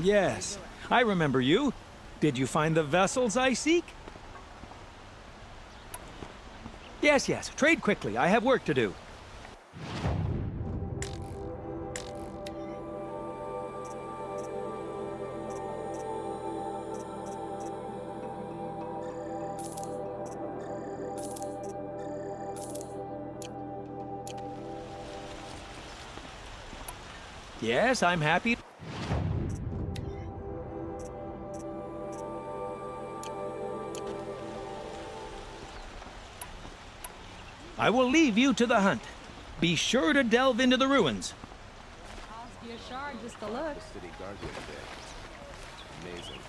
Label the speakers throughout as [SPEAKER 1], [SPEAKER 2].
[SPEAKER 1] Yes. I remember you. Did you find the vessels I seek? Yes, yes. Trade quickly. I have work to do. Yes, I'm happy. I will leave you to the hunt. Be sure to delve into the ruins.
[SPEAKER 2] Cost you a shard just to look.
[SPEAKER 3] City Guardian today. Amazing.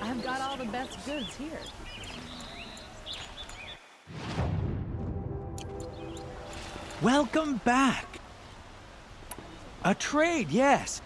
[SPEAKER 2] I've got all the best goods here.
[SPEAKER 1] Welcome back. A trade, yes.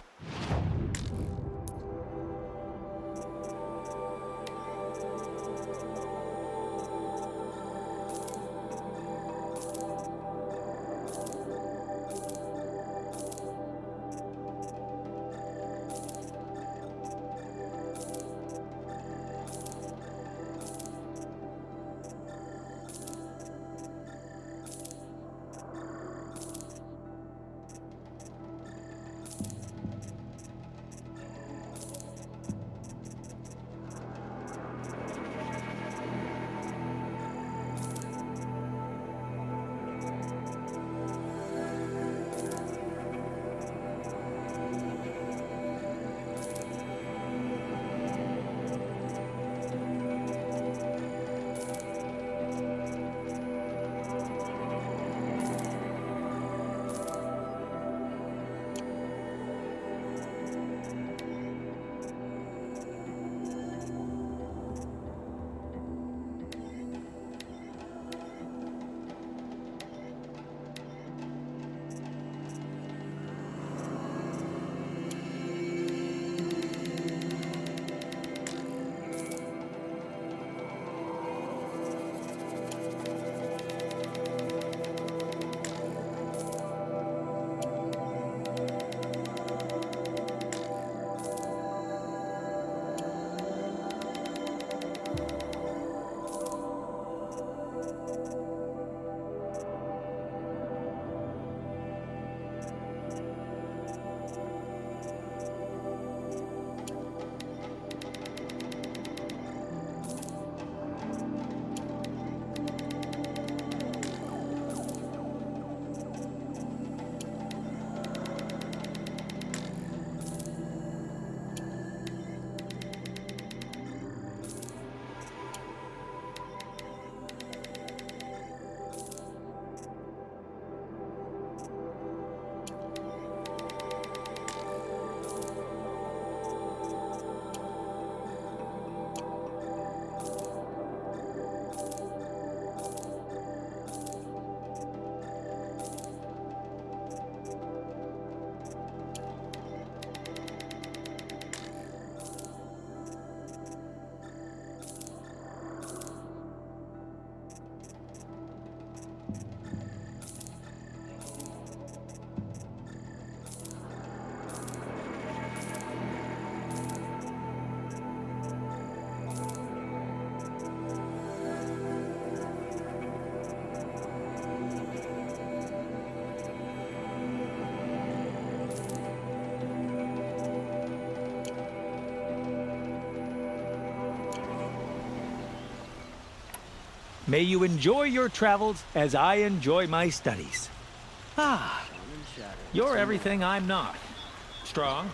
[SPEAKER 1] May you enjoy your travels as I enjoy my studies. Ah, you're everything I'm not. Strong.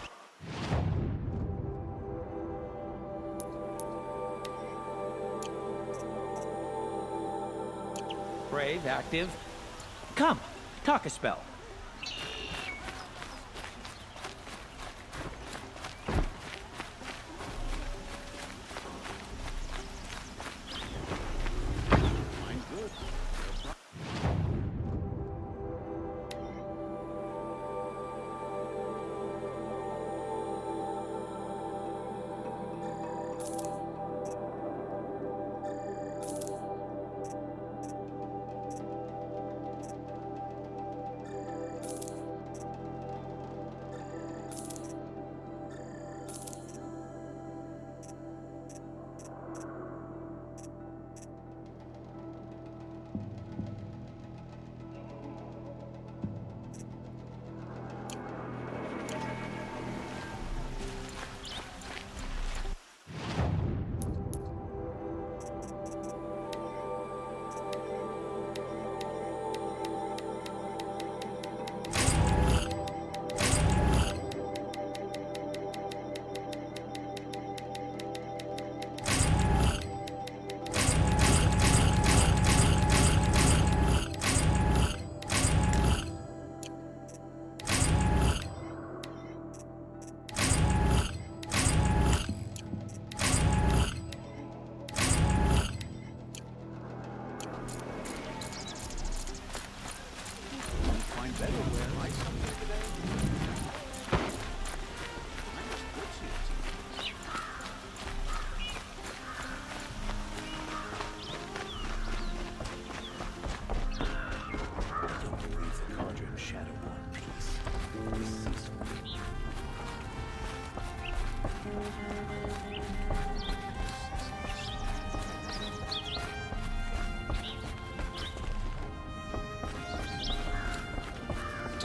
[SPEAKER 1] Brave, active. Come, talk a spell.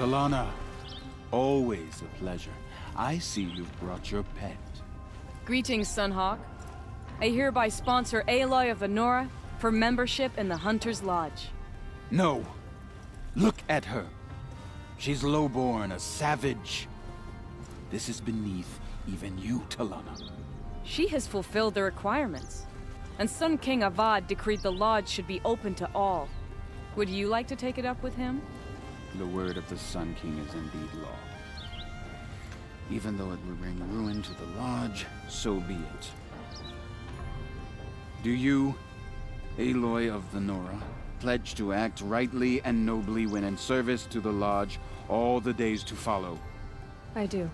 [SPEAKER 4] Talana, always a pleasure. I see you've brought your pet.
[SPEAKER 5] Greetings, Sunhawk. I hereby sponsor Aloy of the Nora for membership in the Hunter's Lodge.
[SPEAKER 4] No! Look at her! She's lowborn, a savage. This is beneath even you, Talana.
[SPEAKER 5] She has fulfilled the requirements, and Sun King Avad decreed the Lodge should be open to all. Would you like to take it up with him?
[SPEAKER 4] The word of the Sun King is indeed law. Even though it would bring ruin to the Lodge, so be it. Do you, Aloy of the Nora, pledge to act rightly and nobly when in service to the Lodge all the days to follow?
[SPEAKER 6] I do.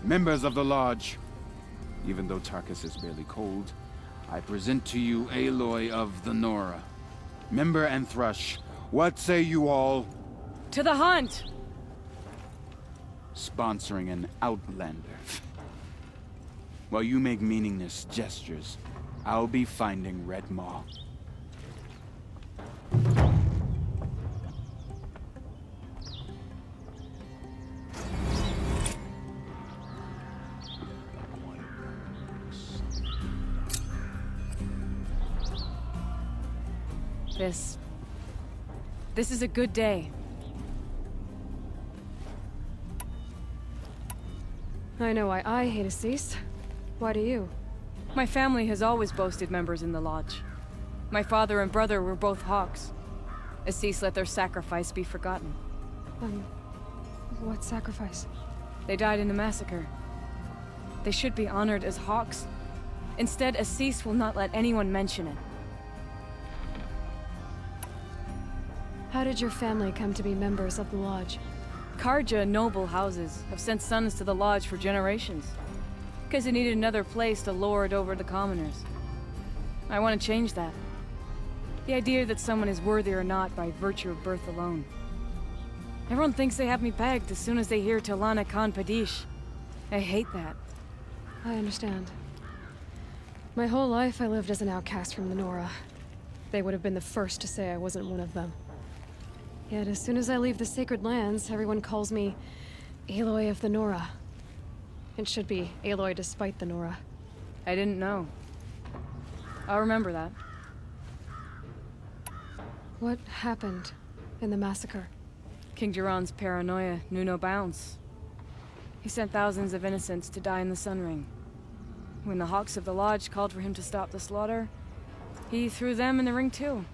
[SPEAKER 4] Members of the Lodge, even though Tarkus is barely cold, I present to you Aloy of the Nora. Member and Thrush, what say you all?
[SPEAKER 5] To the hunt!
[SPEAKER 4] Sponsoring an outlander. While you make meaningless gestures, I'll be finding Red Maw.
[SPEAKER 5] This is a good day.
[SPEAKER 6] I know why I hate Assis. Why do you?
[SPEAKER 5] My family has always boasted members in the Lodge. My father and brother were both Hawks. Assis let their sacrifice be forgotten.
[SPEAKER 6] What sacrifice?
[SPEAKER 5] They died in a massacre. They should be honored as Hawks. Instead, Assis will not let anyone mention it.
[SPEAKER 6] How did your family come to be members of the Lodge?
[SPEAKER 5] Karja noble houses have sent sons to the Lodge for generations. Because they needed another place to lord over the commoners. I want to change that. The idea that someone is worthy or not by virtue of birth alone. Everyone thinks they have me pegged as soon as they hear Talana Khan Padish. I hate that.
[SPEAKER 6] I understand. My whole life I lived as an outcast from the Nora. They would have been the first to say I wasn't one of them. Yet as soon as I leave the Sacred Lands, everyone calls me Aloy of the Nora. It should be Aloy despite the Nora.
[SPEAKER 5] I didn't know. I'll remember that.
[SPEAKER 6] What happened in the massacre?
[SPEAKER 5] King Jiran's paranoia knew no bounds. He sent thousands of innocents to die in the Sun Ring. When the Hawks of the Lodge called for him to stop the slaughter, he threw them in the ring too.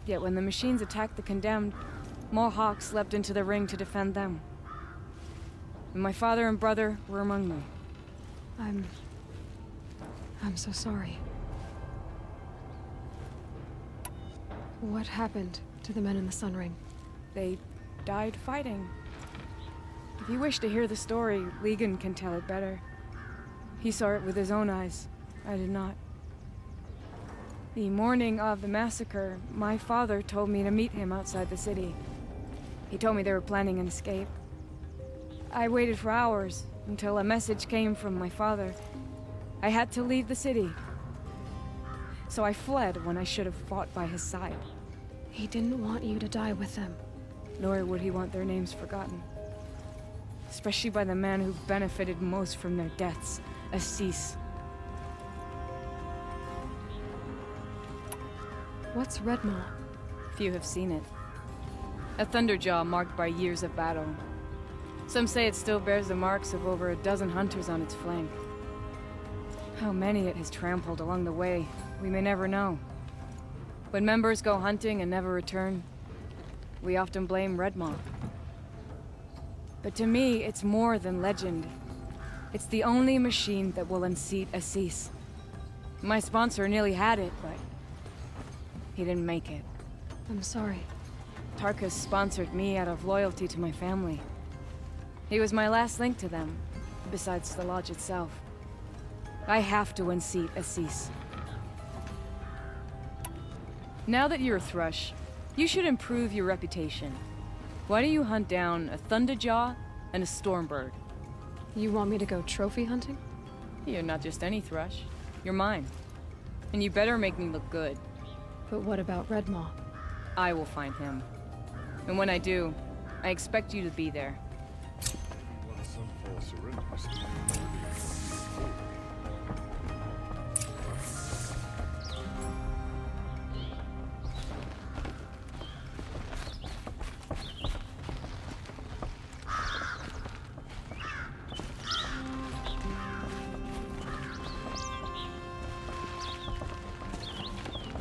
[SPEAKER 5] Yet when the machines attacked the condemned, more Hawks leapt into the ring to defend them. And my father and brother were among them.
[SPEAKER 6] I'm so sorry. What happened to the men in the Sun Ring?
[SPEAKER 5] They died fighting. If you wish to hear the story, Legan can tell it better. He saw it with his own eyes. I did not. The morning of the massacre, my father told me to meet him outside the city. He told me they were planning an escape. I waited for hours until a message came from my father. I had to leave the city. So I fled when I should have fought by his side.
[SPEAKER 6] He didn't want you to die with them.
[SPEAKER 5] Nor would he want their names forgotten. Especially by the man who benefited most from their deaths, Assis.
[SPEAKER 6] What's Redmaw?
[SPEAKER 5] Few have seen it. A Thunderjaw marked by years of battle. Some say it still bears the marks of over a dozen hunters on its flank. How many it has trampled along the way, we may never know. When members go hunting and never return, we often blame Redmaw. But to me, it's more than legend. It's the only machine that will unseat Assis. My sponsor nearly had it, but he didn't make it.
[SPEAKER 6] I'm sorry.
[SPEAKER 5] Tarkus sponsored me out of loyalty to my family. He was my last link to them, besides the lodge itself. I have to unseat Assis. Now that you're a Thrush, you should improve your reputation. Why don't you hunt down a Thunderjaw and a Stormbird?
[SPEAKER 6] You want me to go trophy hunting?
[SPEAKER 5] You're not just any Thrush. You're mine. And you better make me look good.
[SPEAKER 6] But what about Redmaw?
[SPEAKER 5] I will find him. And when I do, I expect you to be there.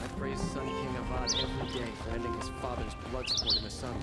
[SPEAKER 3] I praise Sun King Avad every day for ending his father's blood sport in the sun.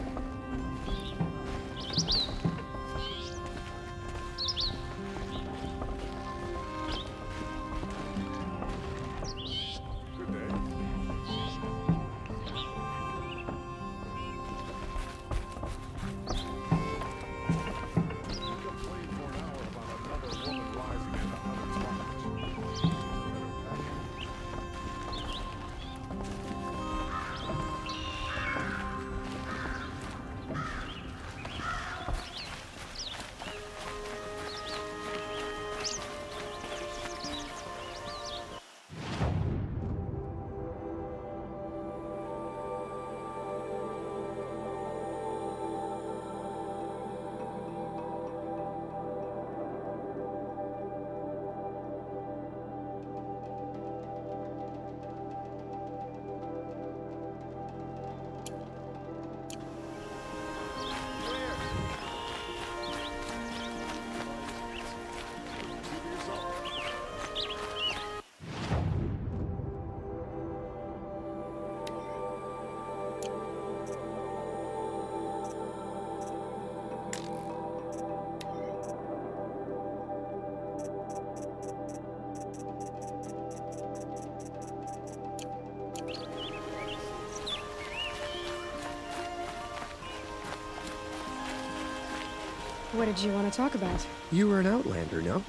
[SPEAKER 6] What did you want to talk about?
[SPEAKER 7] You were an outlander, no?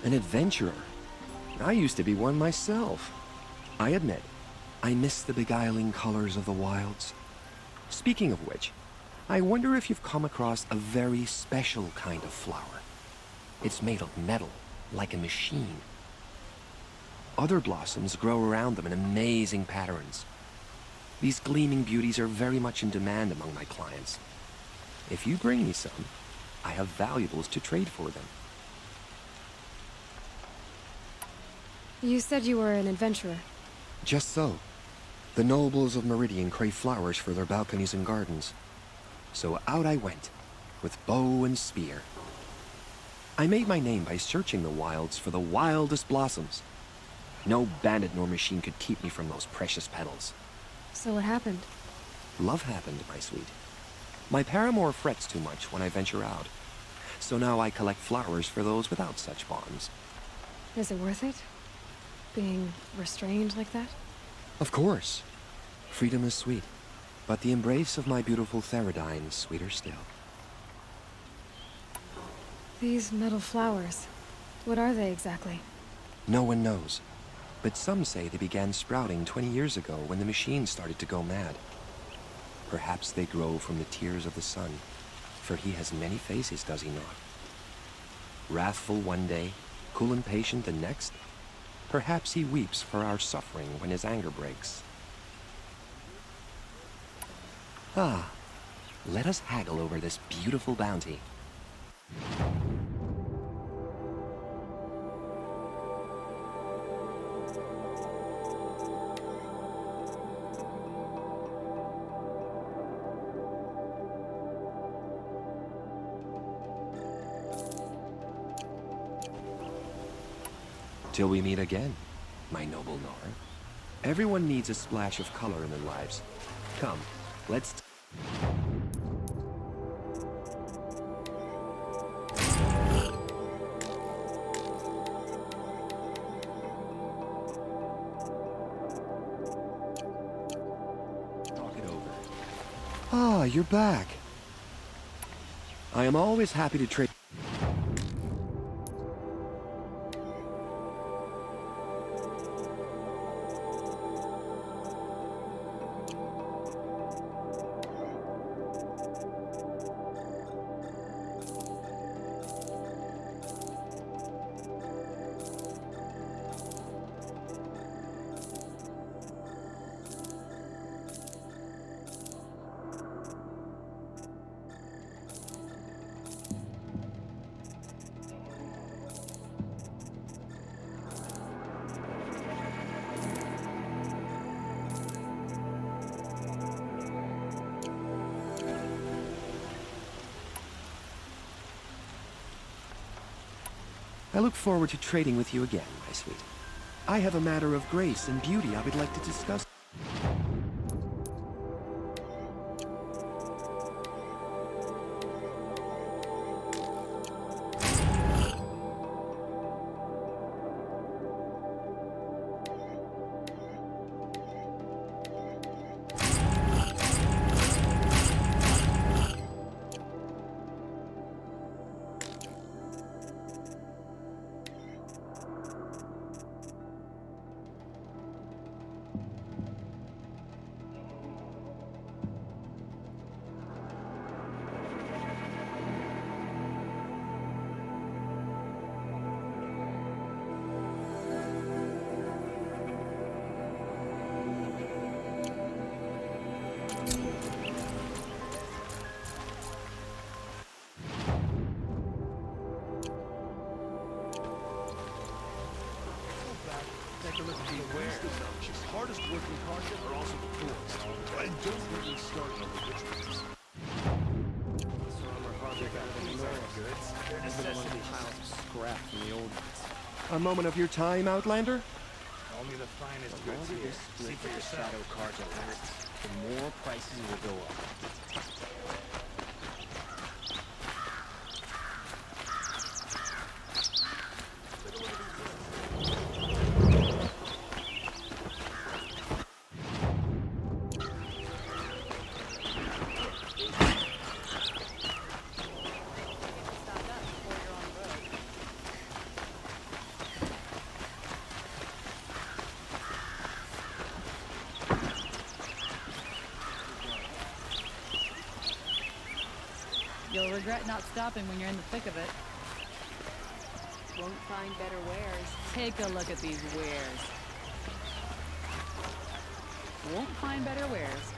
[SPEAKER 7] An adventurer. I used to be one myself. I admit, I miss the beguiling colors of the wilds. Speaking of which, I wonder if you've come across a very special kind of flower. It's made of metal, like a machine. Other blossoms grow around them in amazing patterns. These gleaming beauties are very much in demand among my clients. If you bring me some, I have valuables to trade for them.
[SPEAKER 6] You said you were an adventurer.
[SPEAKER 7] Just so. The nobles of Meridian crave flowers for their balconies and gardens. So out I went, with bow and spear. I made my name by searching the wilds for the wildest blossoms. No bandit nor machine could keep me from those precious petals.
[SPEAKER 6] So what happened?
[SPEAKER 7] Love happened, my sweet. My paramour frets too much when I venture out. So now I collect flowers for those without such bonds.
[SPEAKER 6] Is it worth it? Being restrained like that?
[SPEAKER 7] Of course. Freedom is sweet. But the embrace of my beautiful Theradine is sweeter still.
[SPEAKER 6] These metal flowers, what are they exactly?
[SPEAKER 7] No one knows. But some say they began sprouting 20 years ago when the machine started to go mad. Perhaps they grow from the tears of the sun, for he has many faces, does he not? Wrathful one day, cool and patient the next. Perhaps he weeps for our suffering when his anger breaks. Ah, let us haggle over this beautiful bounty. Till we meet again, my noble Nora. Everyone needs a splash of color in their lives. Come, let's... talk it over. Ah, you're back. I am always happy to trade... I look forward to trading with you again, my sweet. I have a matter of grace and beauty I would like to discuss.
[SPEAKER 8] hardest working content are also the poorest. And don't get me started on the rich ones.
[SPEAKER 3] Their necessity piles of scrap from the old ones.
[SPEAKER 7] A moment of your time, Outlander?
[SPEAKER 8] Only the finest
[SPEAKER 3] The
[SPEAKER 8] goods
[SPEAKER 3] longer
[SPEAKER 8] here.
[SPEAKER 3] this
[SPEAKER 8] See
[SPEAKER 3] split
[SPEAKER 8] for
[SPEAKER 3] with the
[SPEAKER 8] yourself.
[SPEAKER 3] shadow cards lasts, the more prices will go up.
[SPEAKER 2] You'll regret not stopping when you're in the thick of it.
[SPEAKER 9] Won't find better wares.
[SPEAKER 2] Take a look at these wares. Won't find better wares.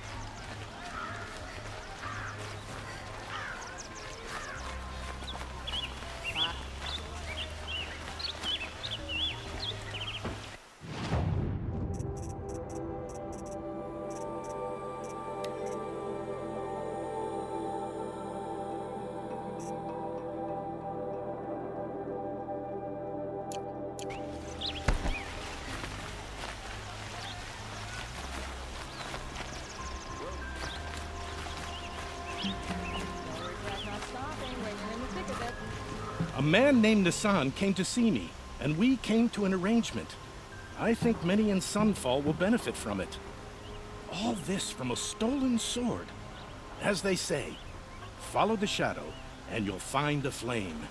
[SPEAKER 9] regret not stopping when you're in the thick of it.
[SPEAKER 10] A man named Nassan came to see me, and we came to an arrangement. I think many in Sunfall will benefit from it. All this from a stolen sword. As they say, follow the shadow, and you'll find the flame.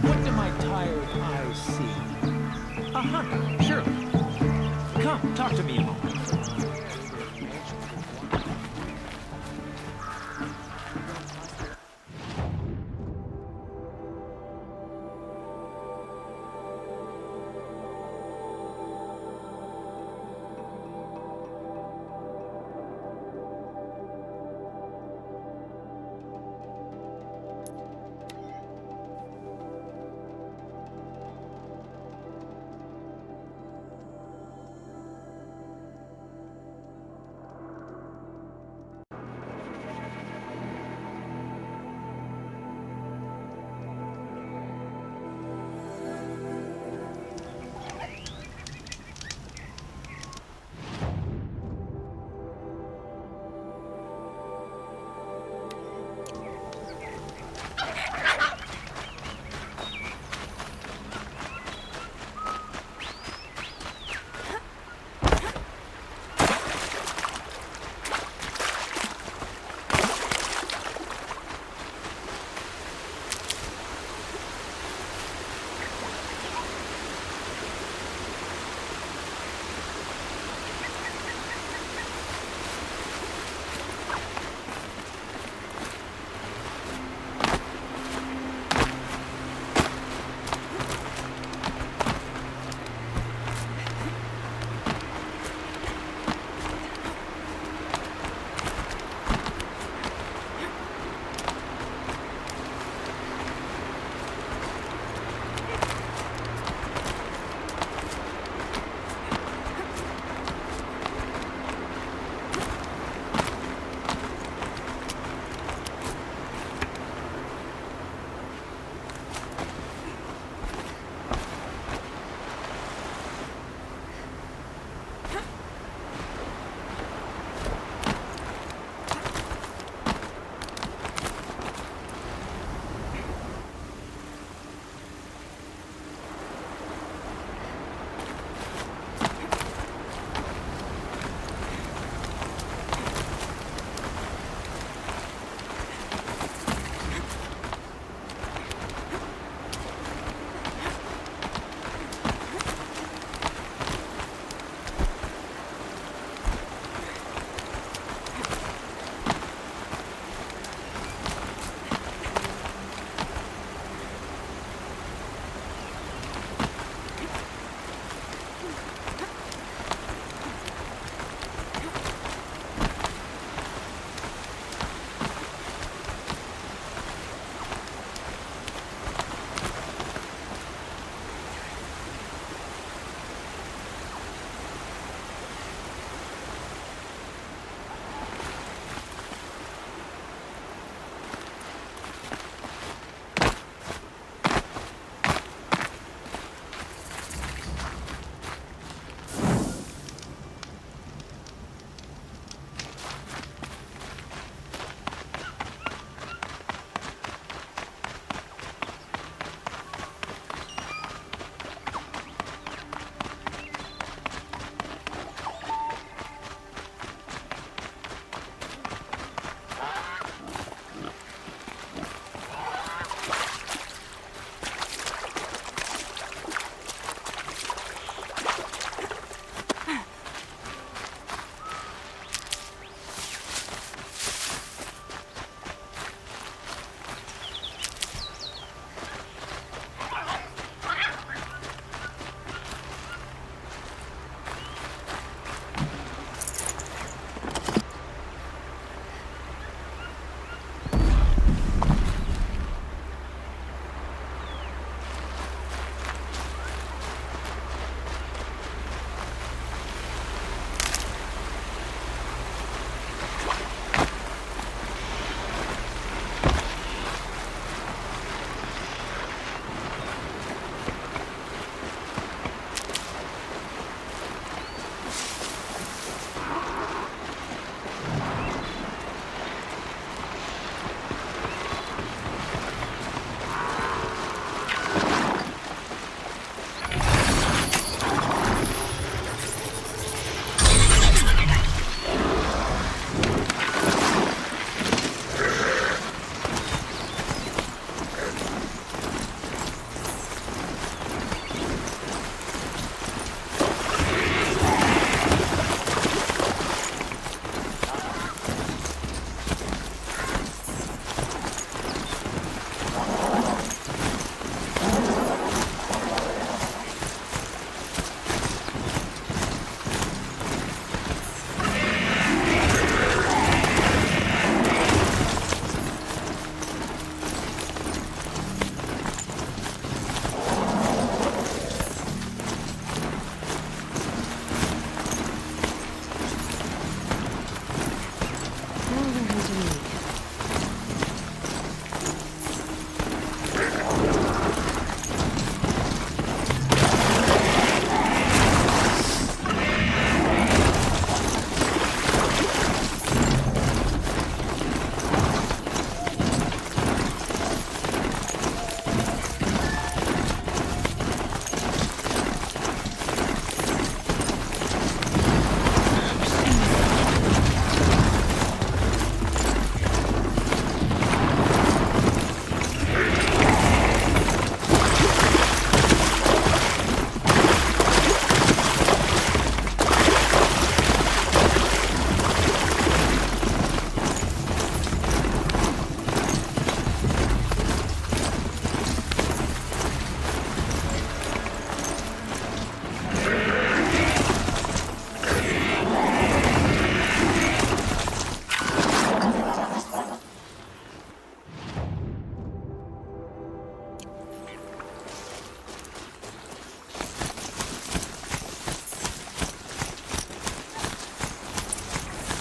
[SPEAKER 1] What do my tired eyes see? A hunter, surely. Come, talk to me a moment.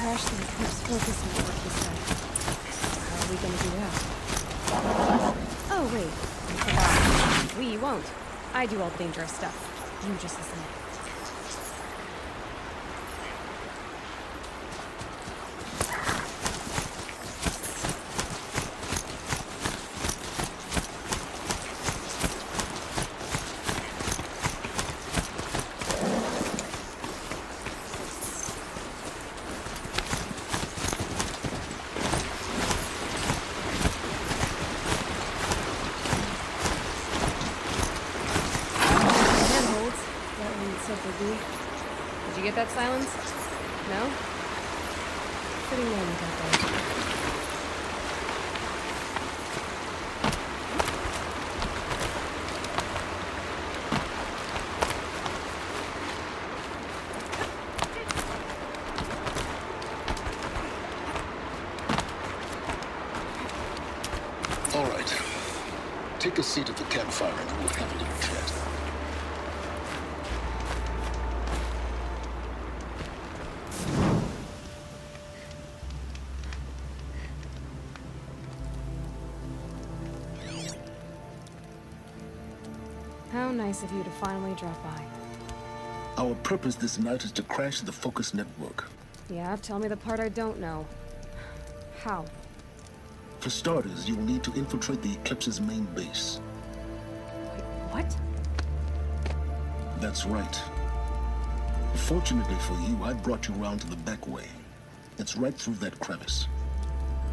[SPEAKER 6] crash the Eclipse focus network this time. How are we gonna do that? Oh, wait. I forgot. We won't. I do all the dangerous stuff. You just listen. Did you get that silence? No? Pretty lame that day.
[SPEAKER 8] All right. Take a seat at the campfire and we'll have a little chat.
[SPEAKER 6] How nice of you to finally drop by.
[SPEAKER 8] Our purpose this night is to crash the Focus network.
[SPEAKER 6] Yeah, tell me the part I don't know. How?
[SPEAKER 8] For starters, you'll need to infiltrate the Eclipse's main base.
[SPEAKER 6] Wait, what?
[SPEAKER 8] That's right. Fortunately for you, I brought you around to the back way. It's right through that crevice.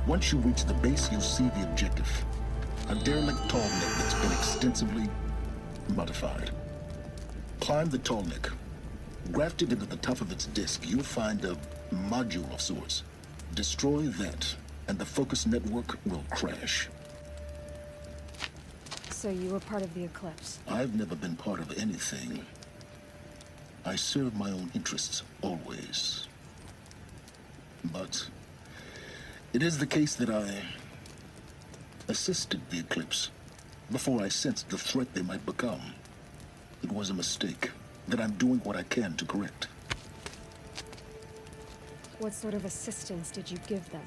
[SPEAKER 8] Once you reach the base, you'll see the objective. A derelict tall neck that's been extensively modified. Climb the tall neck. Grafted into the top of its disk, you'll find a module of sorts. Destroy that, and the Focus network will crash.
[SPEAKER 6] So you were part of the Eclipse?
[SPEAKER 8] I've never been part of anything. I serve my own interests, always. But it is the case that I assisted the Eclipse before I sensed the threat they might become. It was a mistake that I'm doing what I can to correct.
[SPEAKER 6] What sort of assistance did you give them?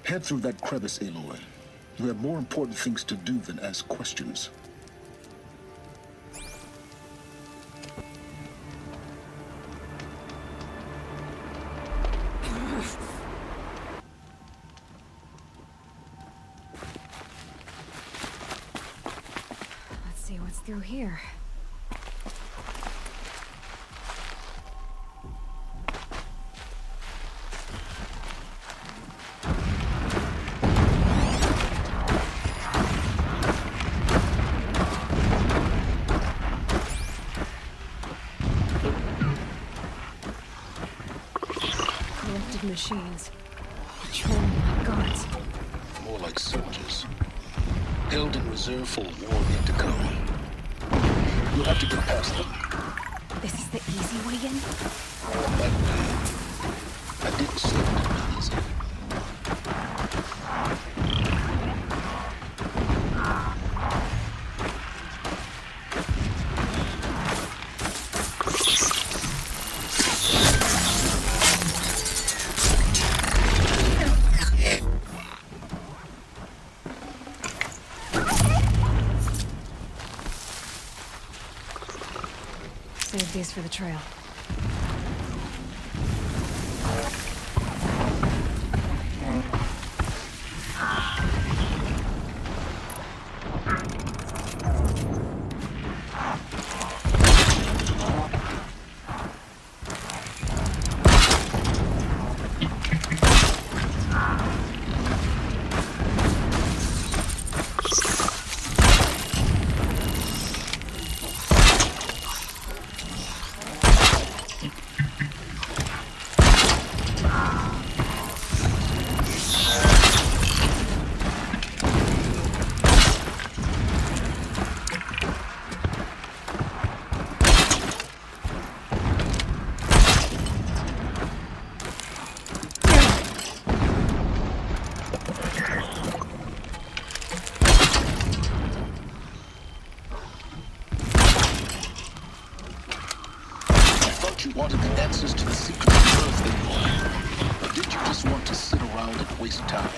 [SPEAKER 8] Head through that crevice, Aloy. You have more important things to do than ask questions.
[SPEAKER 6] Let's see what's through here. Machines. Patrolling like guards.
[SPEAKER 8] More like soldiers. Held in reserve for a war yet to come. You'll have to get past them.
[SPEAKER 6] This is the easy way in?
[SPEAKER 8] That way. I didn't say it would be easy.
[SPEAKER 6] Save these for the trail.
[SPEAKER 8] waste time.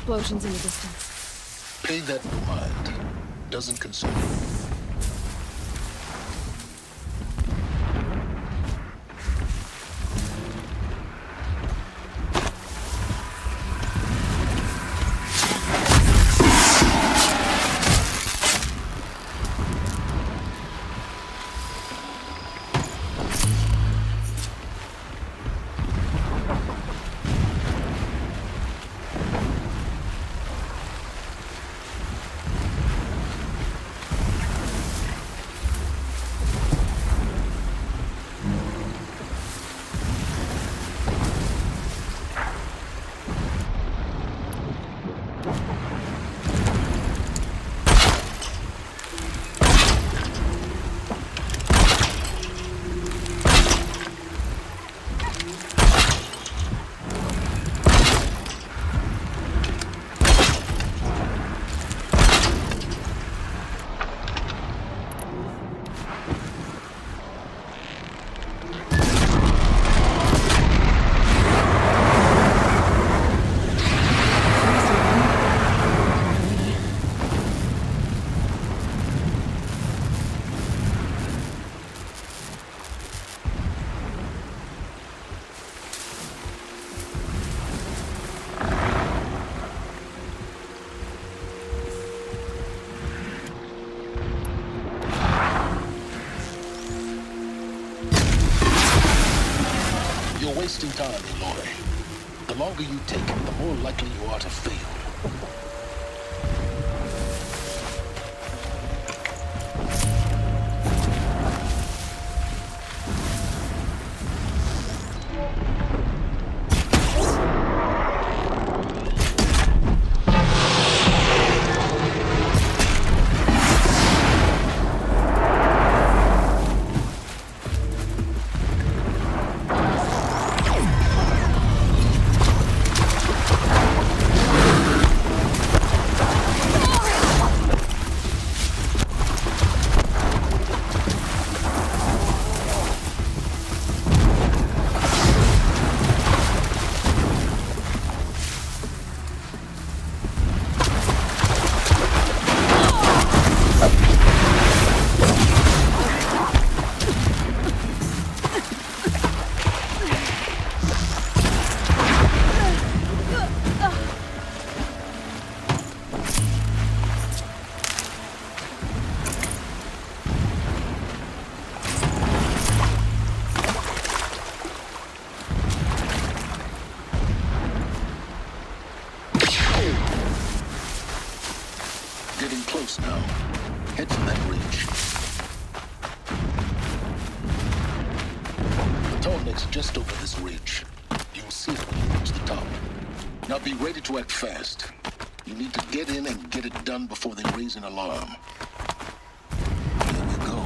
[SPEAKER 6] Explosions in the distance.
[SPEAKER 8] Pay that no mind. Doesn't concern you. Wasting time, Aloy. The longer you take it, the more likely you are to fail. getting close now. Head for that ridge. The tall neck's just over this ridge. You'll see it when you reach the top. Now be ready to act fast. You need to get in and get it done before they raise an alarm. Here we go.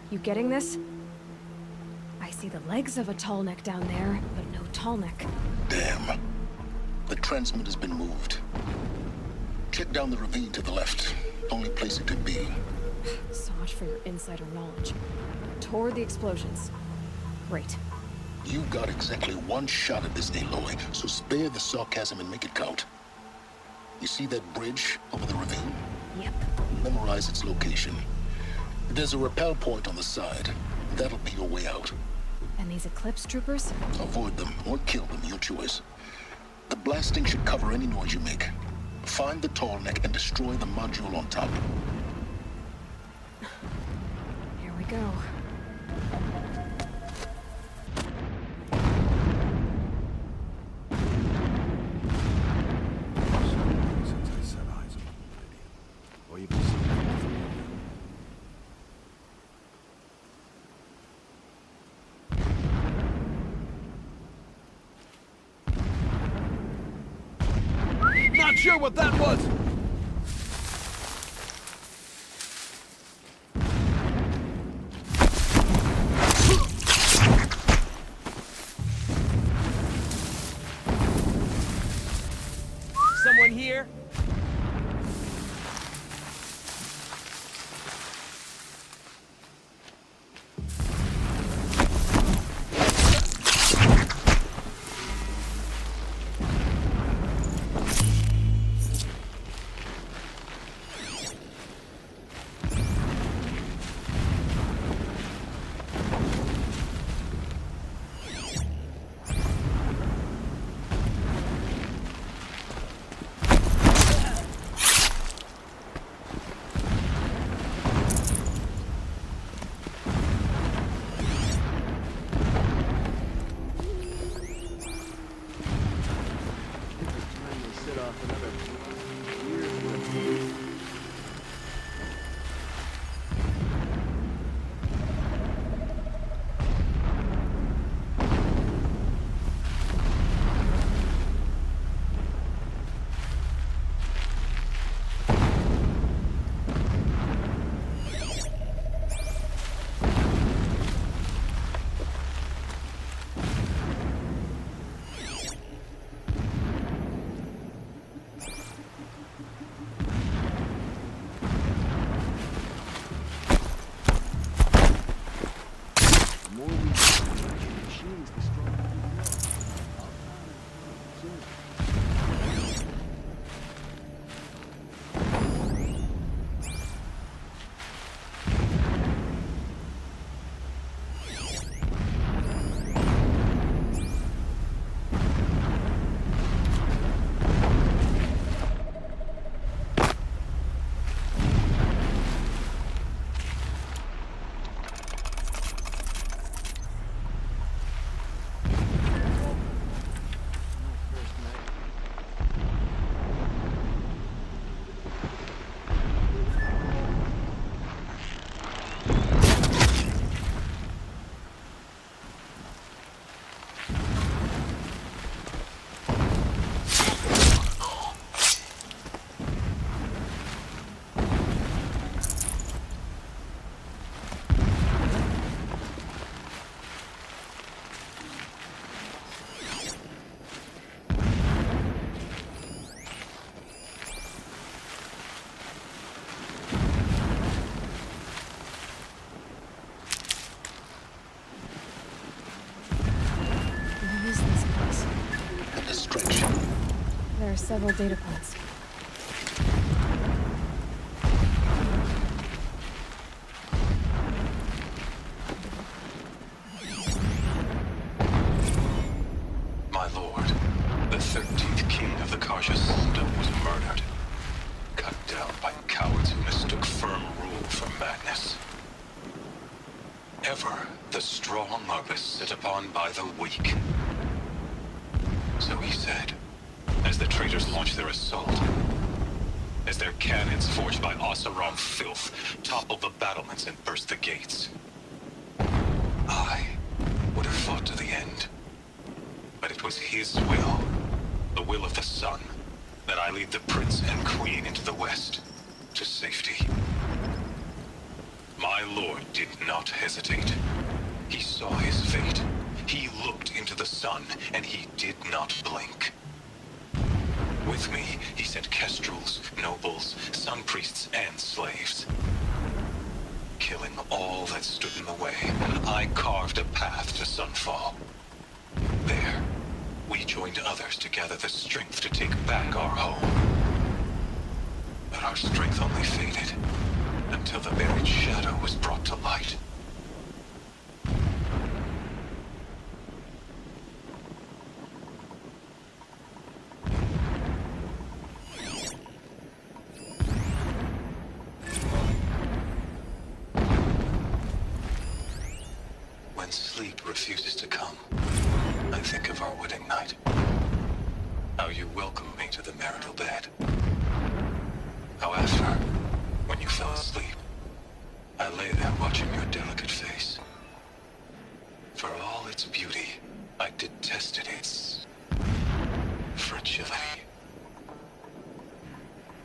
[SPEAKER 6] You getting this? I see the legs of a tall neck down there, but no tall neck.
[SPEAKER 8] Damn. The transmitter's been moved. Check down the ravine to the left. Only place it could be.
[SPEAKER 6] So much for your insider knowledge. Toward the explosions. Great.
[SPEAKER 8] You got exactly one shot at this, Aloy, so spare the sarcasm and make it count. You see that bridge over the ravine?
[SPEAKER 6] Yep.
[SPEAKER 8] Memorize its location. There's a rappel point on the side. That'll be your way out.
[SPEAKER 6] And these Eclipse troopers?
[SPEAKER 8] Avoid them or kill them, your choice. The blasting should cover any noise you make. Find the tall neck and destroy the module on top.
[SPEAKER 6] Here we go.
[SPEAKER 4] Since I set eyes on the lady, or even something.
[SPEAKER 3] Not sure what that was! Someone here?
[SPEAKER 6] There are several data points.
[SPEAKER 11] My lord, the 13th king of the Karja Sunda was murdered. Cut down by cowards who mistook firm rule for madness. Ever, the strong are beset upon by the weak. So he said, as the traitors launched their assault. As their cannons, forged by Oseram filth, toppled the battlements and burst the gates. I would have fought to the end. But it was his will, the will of the sun, that I lead the prince and queen into the west, to safety. My lord did not hesitate. He saw his fate. He looked into the sun, and he did not blink. With me, he sent kestrels, nobles, sun priests, and slaves. Killing all that stood in the way, I carved a path to Sunfall. There, we joined others to gather the strength to take back our home. But our strength only faded, until the buried shadow was brought to light. When sleep refuses to come, I think of our wedding night. How you welcomed me to the marital bed. How after, when you fell asleep, I lay there watching your delicate face. For all its beauty, I detested its fragility.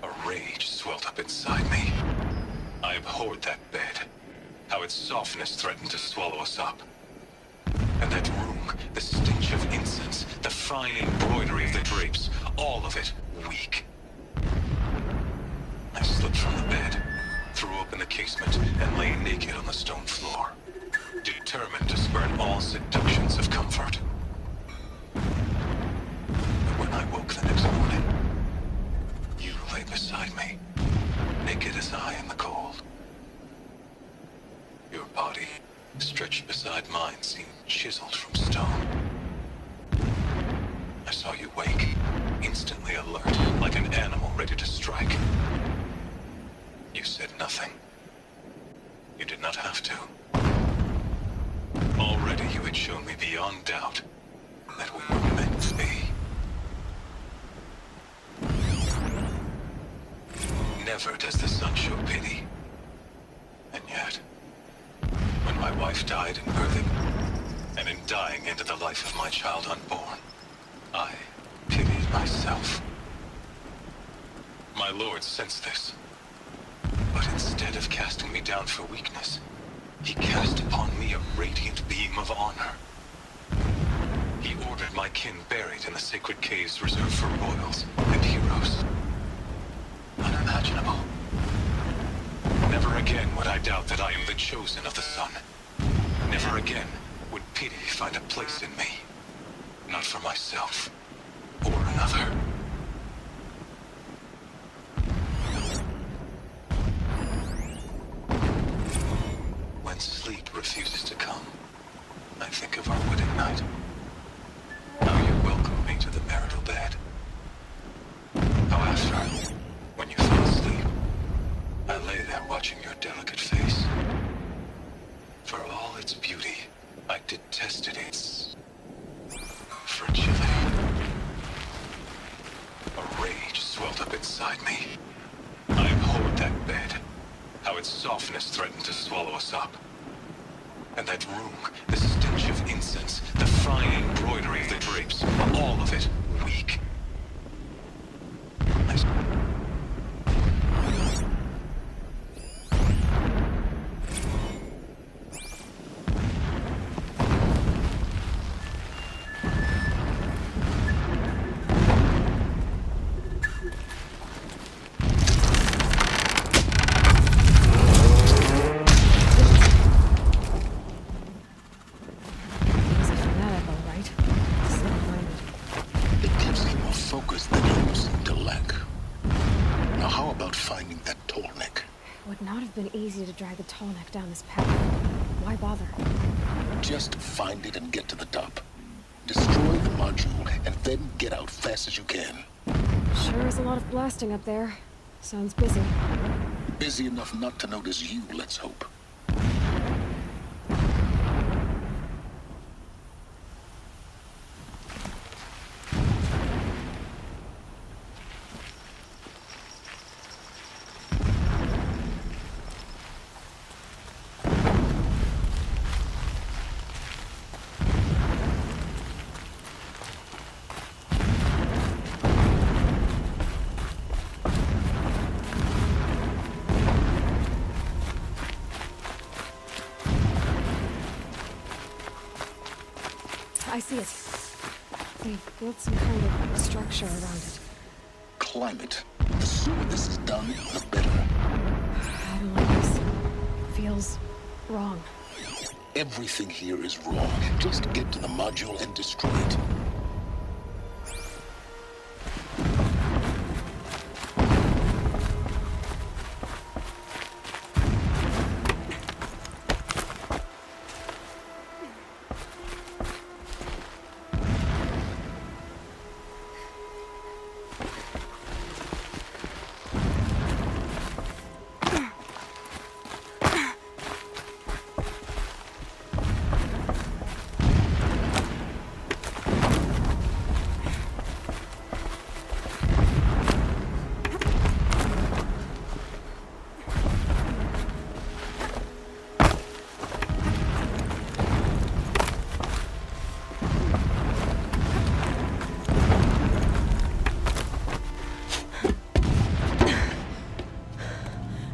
[SPEAKER 11] A rage swelled up inside me. I abhorred that bed. How its softness threatened to swallow us up. And that room, the stench of incense, the fine embroidery of the drapes, all of it weak. I slipped from the bed, threw open the casement, and lay naked on the stone floor, determined to spurn all seductions of comfort. But when I woke the next morning, you lay beside me, naked as I in the cold. Your body, stretched beside mine, seemed chiseled from stone. I saw you wake, instantly alert, like an animal ready to strike. You said nothing. You did not have to. Already you had shown me beyond doubt that we were meant to be. Never does the sun show pity. And yet, when my wife died in birthing, and in dying into the life of my child unborn, I pitied myself. My lord sensed this. But instead of casting me down for weakness, he cast upon me a radiant beam of honor. He ordered my kin buried in the sacred caves reserved for royals and heroes. Unimaginable. Never again would I doubt that I am the chosen of the sun. Never again would pity find a place in me. Not for myself, or another. When sleep refuses to come, I think of our wedding night. How you welcomed me to the marital bed. How after, when you fell asleep, I lay there watching your delicate face. For all its beauty, I detested its fragility. A rage swelled up inside me. I abhorred that bed. How its softness threatened to swallow us up. And that room, the stench of incense, the fine embroidery of the drapes, all of it weak.
[SPEAKER 6] Easy to drag the tall neck down this path. Why bother?
[SPEAKER 8] Just find it and get to the top. Destroy the module and then get out fast as you can.
[SPEAKER 6] Sure is a lot of blasting up there. Sounds busy.
[SPEAKER 8] Busy enough not to notice you, let's hope.
[SPEAKER 6] They've built some kind of structure around it.
[SPEAKER 8] Climate. The sooner this is done, the better.
[SPEAKER 6] I don't like this. Feels wrong.
[SPEAKER 8] Everything here is wrong. Just get to the module and destroy it.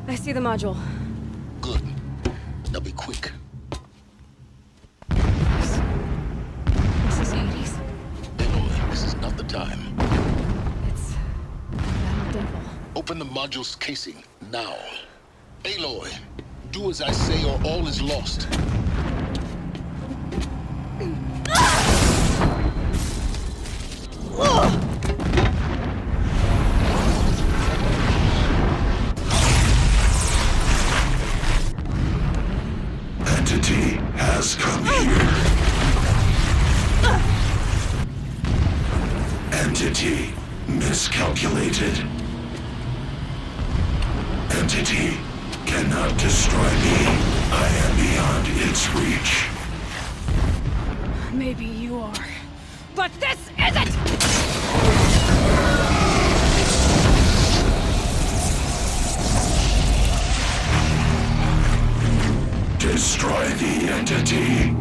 [SPEAKER 6] I see the module.
[SPEAKER 8] Good. Now be quick.
[SPEAKER 6] This is Hades.
[SPEAKER 8] Aloy, this is not the time.
[SPEAKER 6] It's that devil.
[SPEAKER 8] Open the module's casing, now. Aloy, do as I say or all is lost.
[SPEAKER 12] Entity has come here. Entity miscalculated. Entity cannot destroy me. I am beyond its reach.
[SPEAKER 5] Maybe you are. But this isn't!
[SPEAKER 12] Destroy the entity.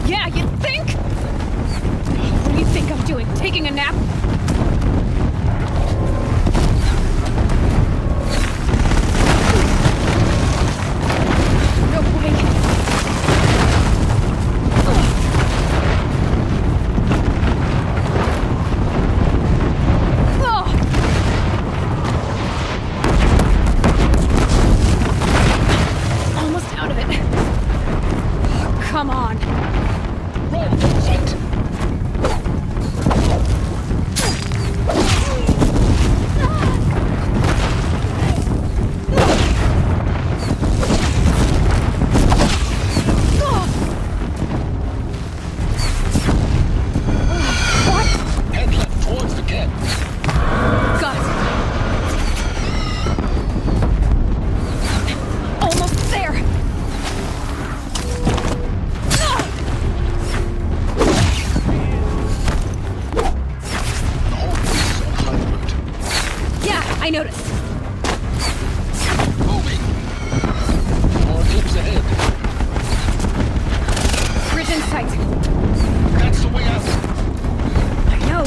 [SPEAKER 5] Yeah, you think? What do you think I'm doing? Taking a nap? No way. Almost out of it. Come on.
[SPEAKER 8] Head left towards the camp.
[SPEAKER 5] Got it. Almost there.
[SPEAKER 8] The whole place is on high alert.
[SPEAKER 5] Yeah, I noticed.
[SPEAKER 8] Moving. More eclipse ahead.
[SPEAKER 5] Bridge in sight.
[SPEAKER 8] That's the way out.
[SPEAKER 5] I know.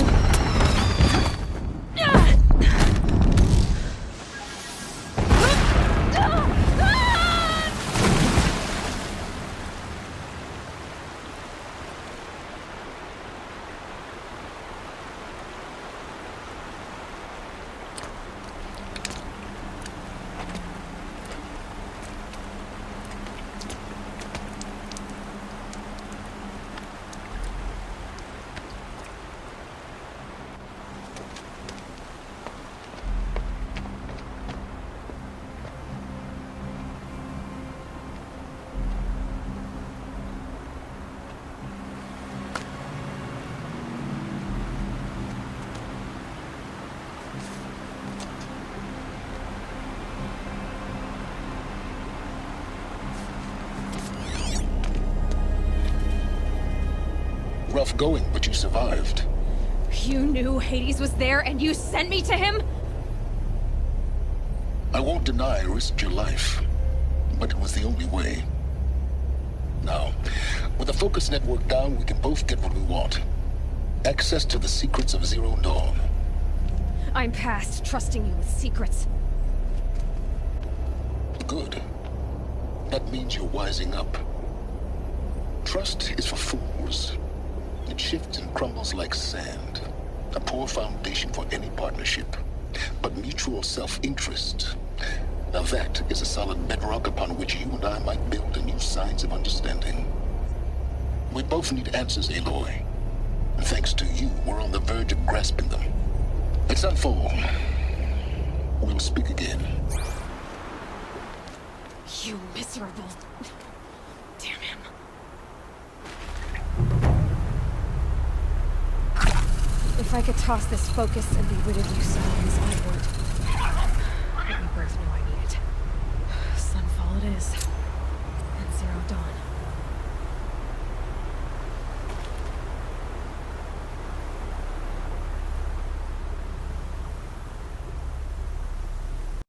[SPEAKER 8] going, but you survived.
[SPEAKER 9] You knew Hades was there and you sent me to him?
[SPEAKER 8] I won't deny I risked your life, but it was the only way. Now, with the focus network down, we can both get what we want. Access to the secrets of Zero Dawn.
[SPEAKER 9] I'm past trusting you with secrets.
[SPEAKER 8] Good. That means you're wising up. Trust is for fools. It shifts and crumbles like sand. A poor foundation for any partnership. But mutual self-interest, now that is a solid bedrock upon which you and I might build a new science of understanding. We both need answers, Aloy. And thanks to you, we're on the verge of grasping them. At Sunfall, we'll speak again.
[SPEAKER 9] You miserable. Damn him.
[SPEAKER 6] If I could toss this focus and be rid of you, Science,